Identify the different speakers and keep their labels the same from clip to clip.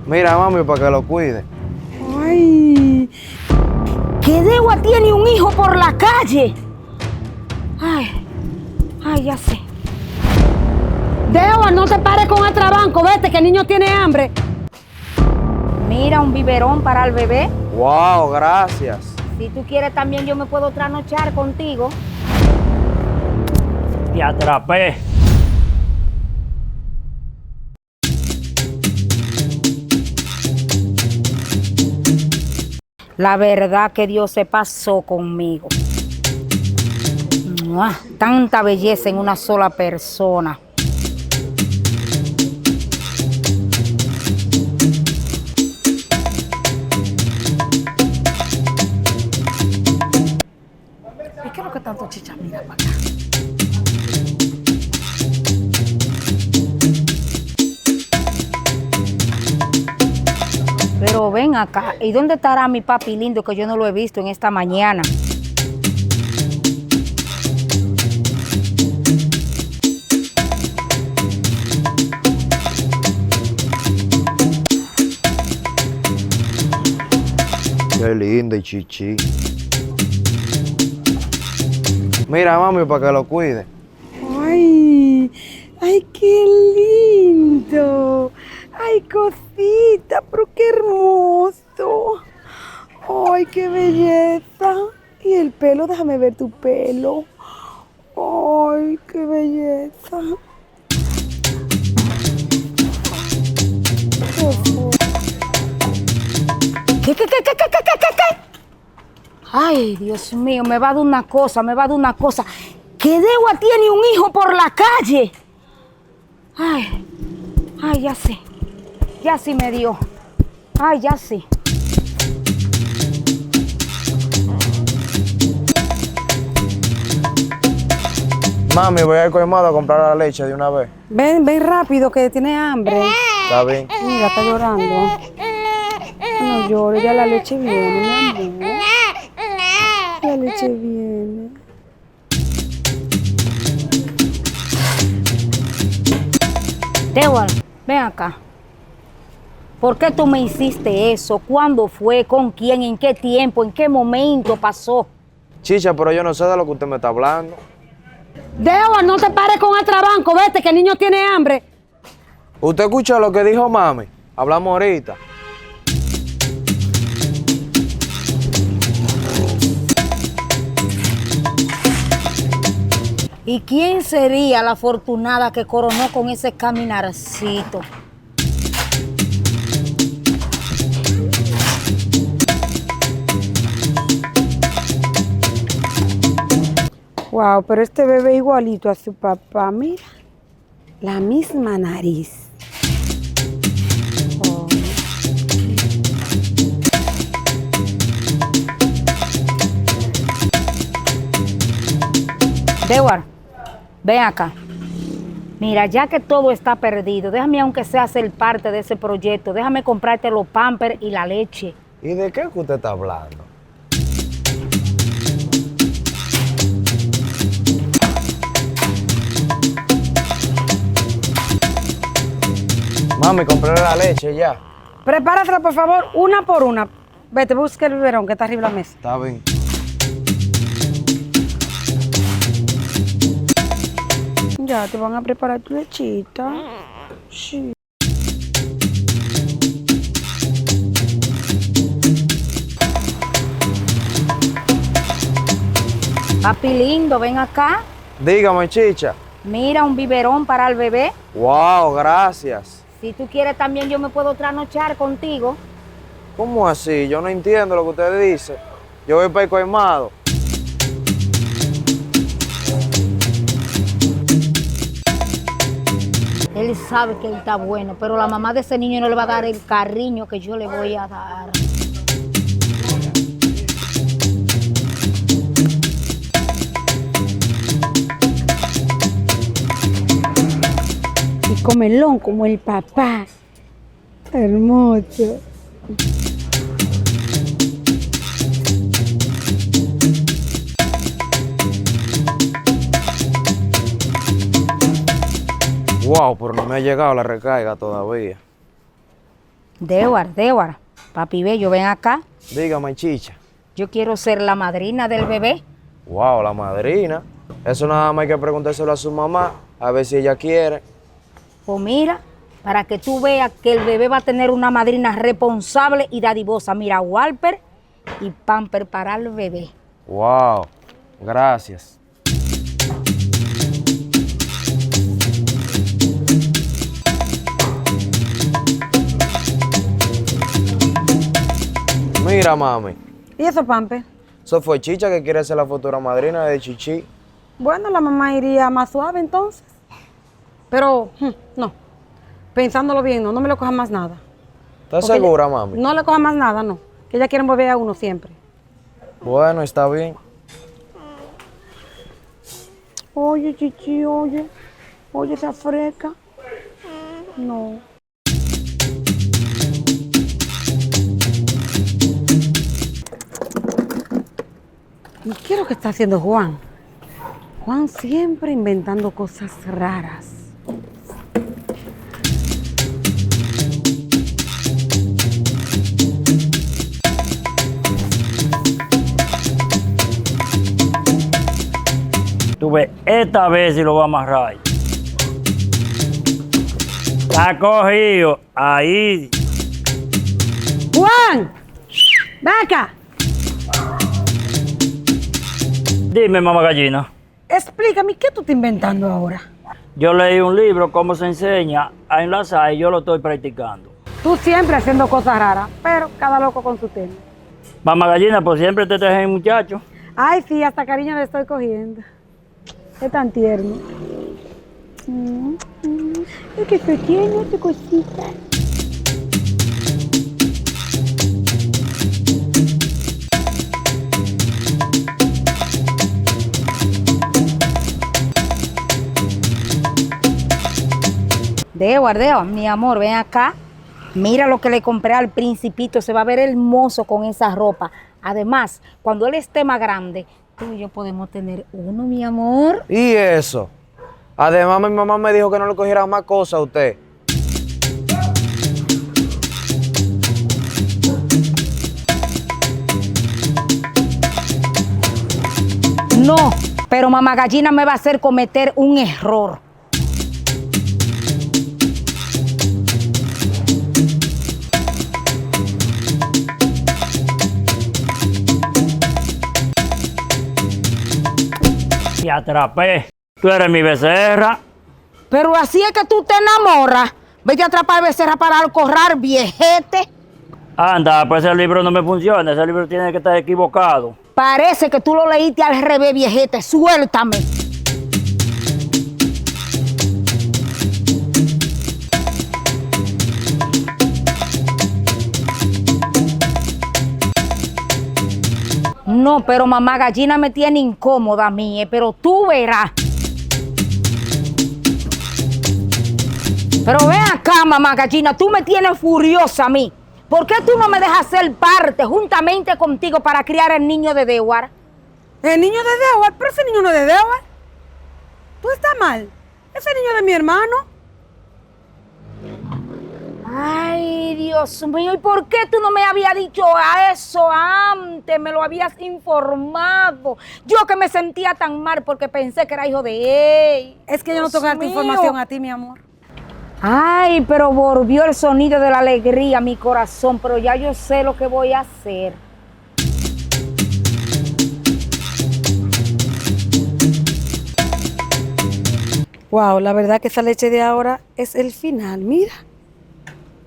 Speaker 1: Mira, mami, para que lo cuide.
Speaker 2: Ay, que Degua tiene un hijo por la calle. Ay, ya sé. Degua, no te pares con atrabanco, vete que el niño tiene hambre. Mira, un biberón para el bebé.
Speaker 1: Wow, gracias.
Speaker 2: Si tú quieres también yo me puedo trasnochar contigo.
Speaker 3: Te atrapé.
Speaker 2: La verdad que Dios se pasó conmigo. ¡Mua! Tanta belleza en una sola persona. ¿Y qué es lo que tanto chicha mira para acá? Pero ven acá, ¿y dónde estará mi papi lindo que yo no lo he visto en esta mañana?
Speaker 1: Qué linda y chichi. Mira, mami, para que lo cuide.
Speaker 2: Ay, qué lindo. Ay, cosita, pero qué hermoso. Ay, qué belleza. Y el pelo, déjame ver tu pelo. Ay, qué belleza. ¿Qué? Ay, Dios mío, me va a dar una cosa. Que Degua tiene un hijo por la calle. Ay, ya sí me dio. Ay, ya sí.
Speaker 1: Mami, voy al colmado a comprar la leche de una vez.
Speaker 2: Ven rápido que tiene hambre.
Speaker 1: Está bien.
Speaker 2: Mira, está llorando. No llores, ya la leche viene, mi amor. La leche viene. Degua, ven acá. ¿Por qué tú me hiciste eso? ¿Cuándo fue? ¿Con quién? ¿En qué tiempo? ¿En qué momento pasó?
Speaker 1: Chicha, pero yo no sé de lo que usted me está hablando.
Speaker 2: Degua, no te pares con atrabanco, vete que el niño tiene hambre.
Speaker 1: ¿Usted escuchó lo que dijo mami? Hablamos ahorita.
Speaker 2: ¿Y quién sería la afortunada que coronó con ese caminarcito? Wow, pero este bebé igualito a su papá, mira. La misma nariz. Oh. Degua, ven acá. Mira, ya que todo está perdido, déjame aunque sea ser parte de ese proyecto. Déjame comprarte los pampers y la leche.
Speaker 1: ¿Y de qué que usted está hablando? Mami, compré la leche ya.
Speaker 2: Prepáratela, por favor, una por una. Vete, busca el biberón que está arriba de la mesa.
Speaker 1: Está bien.
Speaker 2: Ya, te van a preparar tu lechita. Sí. Papi lindo, ven acá.
Speaker 1: Dígame, chicha.
Speaker 2: Mira, un biberón para el bebé.
Speaker 1: Wow, gracias.
Speaker 2: Si tú quieres también yo me puedo trasnochar contigo.
Speaker 1: ¿Cómo así? Yo no entiendo lo que usted dice. Yo voy para el colmado.
Speaker 2: Él sabe que él está bueno, pero la mamá de ese niño no le va a dar el cariño que yo le voy a dar. Y comelón como el papá. Hermoso.
Speaker 1: Wow, pero no me ha llegado la recarga todavía.
Speaker 2: Dewar, papi bello, ven acá.
Speaker 1: Dígame, chicha.
Speaker 2: Yo quiero ser la madrina del bebé.
Speaker 1: Wow, la madrina. Eso nada más hay que preguntárselo a su mamá, a ver si ella quiere.
Speaker 2: Pues mira, para que tú veas que el bebé va a tener una madrina responsable y dadivosa. Mira, Walper y pamper para el bebé.
Speaker 1: Wow, gracias. Mira, mami,
Speaker 3: ¿Y eso, Pampe?
Speaker 1: eso fue Chicha que quiere ser la futura madrina de Chichi.
Speaker 3: Bueno, la mamá iría más suave entonces. Pero, no. Pensándolo bien, no me le coja más nada.
Speaker 1: ¿Estás
Speaker 3: Porque
Speaker 1: segura, mami?
Speaker 3: No le coja más nada, no. Que ella quiere volver a uno siempre.
Speaker 1: Bueno, está bien.
Speaker 3: Oye, Chichi, oye. Oye, esa freca. No. ¿Y qué es lo que está haciendo Juan? Juan siempre inventando cosas raras.
Speaker 4: Tú ves, esta vez sí lo voy a amarrar. Está cogido. Ahí.
Speaker 3: ¡Juan! ¡Ven acá!
Speaker 4: Dime, mamá gallina.
Speaker 3: Explícame, ¿qué tú estás inventando ahora?
Speaker 4: Yo leí un libro, cómo se enseña a enlazar, y yo lo estoy practicando.
Speaker 3: Tú siempre haciendo cosas raras, pero cada loco con su tema.
Speaker 4: Mamá gallina, pues siempre te traje muchacho.
Speaker 3: Ay, sí, hasta cariño le estoy cogiendo. Es tan tierno. Es que pequeño, tu cosita.
Speaker 2: Dewar, mi amor, ven acá. Mira lo que le compré al principito. Se va a ver hermoso con esa ropa. Además, cuando él esté más grande, tú y yo podemos tener uno, mi amor.
Speaker 1: ¿Y eso? Además, mi mamá me dijo que no le cogiera más cosas a usted.
Speaker 2: No, pero mamá gallina me va a hacer cometer un error.
Speaker 4: Te atrapé. Tú eres mi becerra.
Speaker 2: Pero así es que tú te enamoras. Vete a atrapar becerra para alcorrar, viejete.
Speaker 4: Anda, pues ese libro no me funciona. Ese libro tiene que estar equivocado.
Speaker 2: Parece que tú lo leíste al revés, viejete. Suéltame. No, pero mamá gallina me tiene incómoda a mí, pero tú verás. Pero ven acá, mamá gallina, tú me tienes furiosa a mí. ¿Por qué tú no me dejas ser parte juntamente contigo para criar el niño de Dewar?
Speaker 3: ¿El niño de Dewar? Pero ese niño no es de Dewar. Tú estás mal. Ese niño es de mi hermano.
Speaker 2: Ay, Dios mío, ¿y por qué tú no me habías dicho eso antes? Me lo habías informado. Yo que me sentía tan mal porque pensé que era hijo de él.
Speaker 3: Es que yo no
Speaker 2: Dios
Speaker 3: tengo que darte
Speaker 2: mío.
Speaker 3: información a ti, mi amor.
Speaker 2: Ay, pero volvió el sonido de la alegría a mi corazón, pero ya yo sé lo que voy a hacer.
Speaker 3: Wow, la verdad que esa leche de ahora es el final. Mira,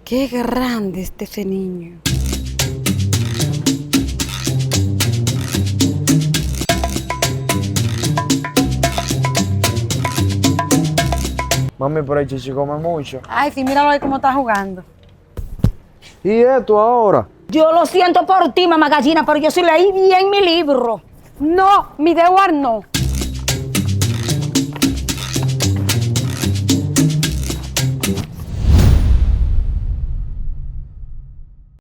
Speaker 3: qué grande está ese niño.
Speaker 1: Mami, pero el Chichi come mucho.
Speaker 3: Ay, sí, míralo ahí cómo está jugando.
Speaker 1: ¿Y esto ahora?
Speaker 2: Yo lo siento por ti, mamá gallina, pero yo sí leí bien mi libro.
Speaker 3: No, mi Dewar no.